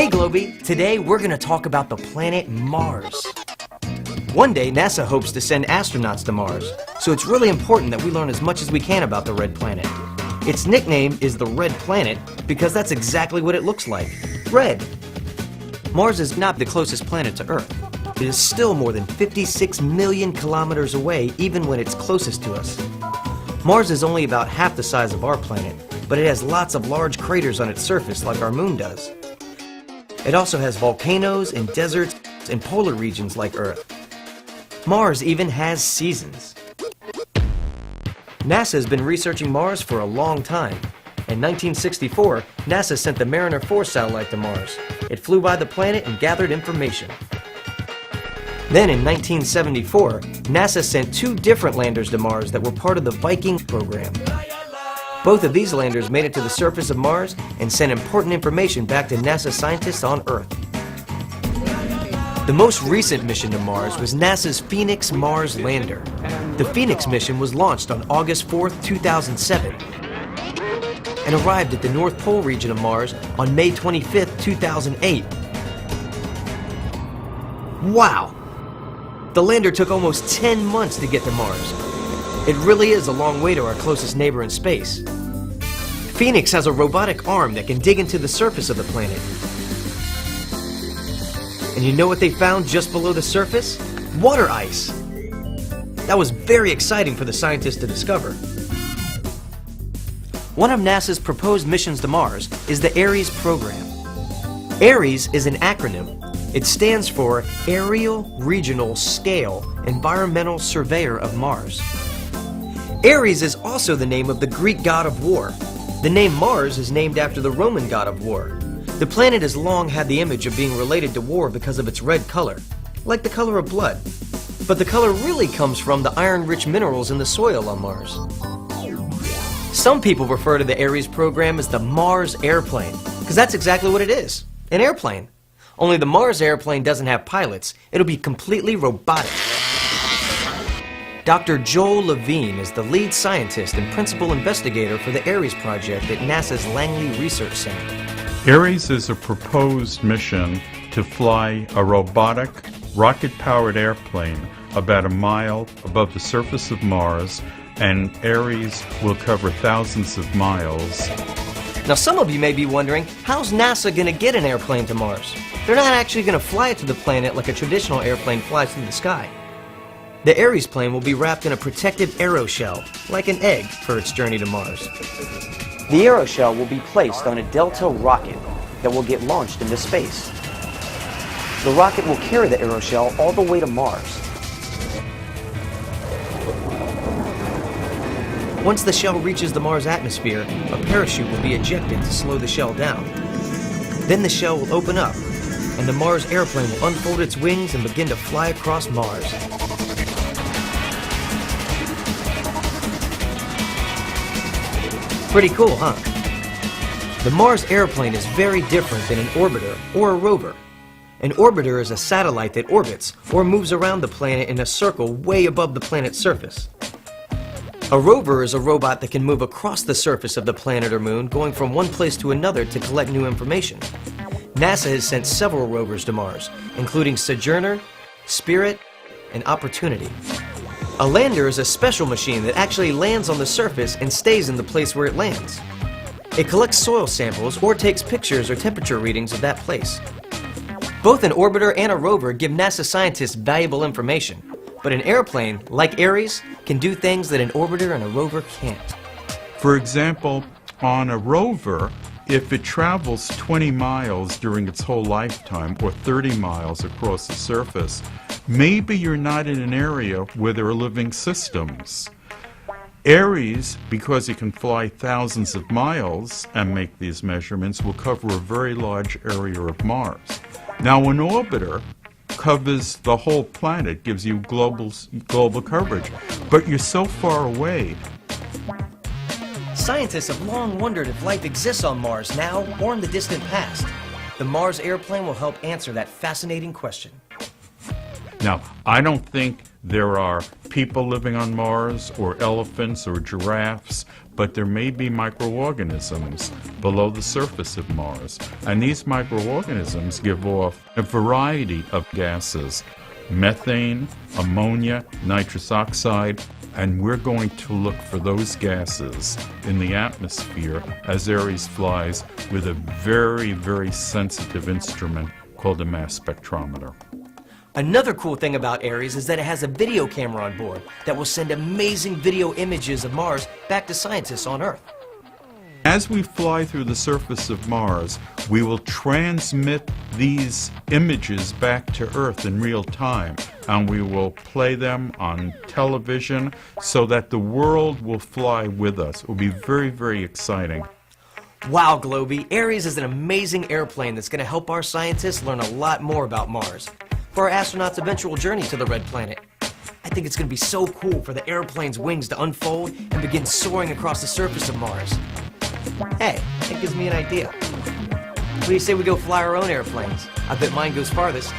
Hey Globey, today we're going to talk about the planet Mars. One day NASA hopes to send astronauts to Mars, so it's really important that we learn as much as we can about the red planet. Its nickname is the Red Planet because that's exactly what it looks like, red. Mars is not the closest planet to Earth. It is still more than 56 million kilometers away even when it's closest to us. Mars is only about half the size of our planet, but it has lots of large craters on its surface like our moon does. It also has volcanoes and deserts and polar regions like Earth. Mars even has seasons. NASA has been researching Mars for a long time. In 1964, NASA sent the Mariner 4 satellite to Mars. It flew by the planet and gathered information. Then in 1974, NASA sent two different landers to Mars that were part of the Viking program. Both of these landers made it to the surface of Mars and sent important information back to NASA scientists on Earth. The most recent mission to Mars was NASA's Phoenix Mars lander. The Phoenix mission was launched on August 4, 2007 and arrived at the North Pole region of Mars on May 25, 2008. Wow! The lander took almost 10 months to get to Mars. It really is a long way to our closest neighbor in space. Phoenix has a robotic arm that can dig into the surface of the planet. And you know what they found just below the surface? Water ice. That was very exciting for the scientists to discover. One of NASA's proposed missions to Mars is the ARES program. ARES is an acronym. It stands for Aerial Regional Scale Environmental Surveyor of Mars. Ares is also the name of the Greek god of war. The name Mars is named after the Roman god of war. The planet has long had the image of being related to war because of its red color, like the color of blood. But the color really comes from the iron-rich minerals in the soil on Mars. Some people refer to the ARES program as the Mars airplane, because that's exactly what it is, an airplane. Only the Mars airplane doesn't have pilots. It'll be completely robotic. Dr. Joel Levine is the lead scientist and principal investigator for the ARES project at NASA's Langley Research Center. ARES is a proposed mission to fly a robotic, rocket-powered airplane about a mile above the surface of Mars, and ARES will cover thousands of miles. Now some of you may be wondering, how's NASA going to get an airplane to Mars? They're not actually going to fly it to the planet like a traditional airplane flies through the sky. The ARES plane will be wrapped in a protective aeroshell, like an egg, for its journey to Mars. The aeroshell will be placed on a Delta rocket that will get launched into space. The rocket will carry the aeroshell all the way to Mars. Once the shell reaches the Mars atmosphere, a parachute will be ejected to slow the shell down. Then the shell will open up, and the Mars airplane will unfold its wings and begin to fly across Mars. Pretty cool, huh? The Mars airplane is very different than an orbiter or a rover. An orbiter is a satellite that orbits or moves around the planet in a circle way above the planet's surface. A rover is a robot that can move across the surface of the planet or moon, going from one place to another to collect new information. NASA has sent several rovers to Mars, including Sojourner, Spirit, and Opportunity. A lander is a special machine that actually lands on the surface and stays in the place where it lands. It collects soil samples or takes pictures or temperature readings of that place. Both an orbiter and a rover give NASA scientists valuable information, but an airplane, like ARES, can do things that an orbiter and a rover can't. For example, on a rover, if it travels 20 miles during its whole lifetime or 30 miles across the surface, maybe you're not in an area where there are living systems. ARES, because it can fly thousands of miles and make these measurements, will cover a very large area of Mars. Now, an orbiter covers the whole planet, gives you global coverage, but you're so far away. Scientists have long wondered if life exists on Mars now or in the distant past. The Mars airplane will help answer that fascinating question. Now, I don't think there are people living on Mars or elephants or giraffes, but there may be microorganisms below the surface of Mars. And these microorganisms give off a variety of gases: methane, ammonia, nitrous oxide, and we're going to look for those gases in the atmosphere as ARES flies with a very, very sensitive instrument called a mass spectrometer. Another cool thing about ARES is that it has a video camera on board that will send amazing video images of Mars back to scientists on Earth. As we fly through the surface of Mars, we will transmit these images back to Earth in real time, and we will play them on television so that the world will fly with us. It will be very, very exciting. Wow, Globey, ARES is an amazing airplane that's going to help our scientists learn a lot more about Mars for our astronauts' eventual journey to the Red Planet. I think it's going to be so cool for the airplane's wings to unfold and begin soaring across the surface of Mars. Hey, that gives me an idea. What do you say we go fly our own airplanes? I bet mine goes farthest.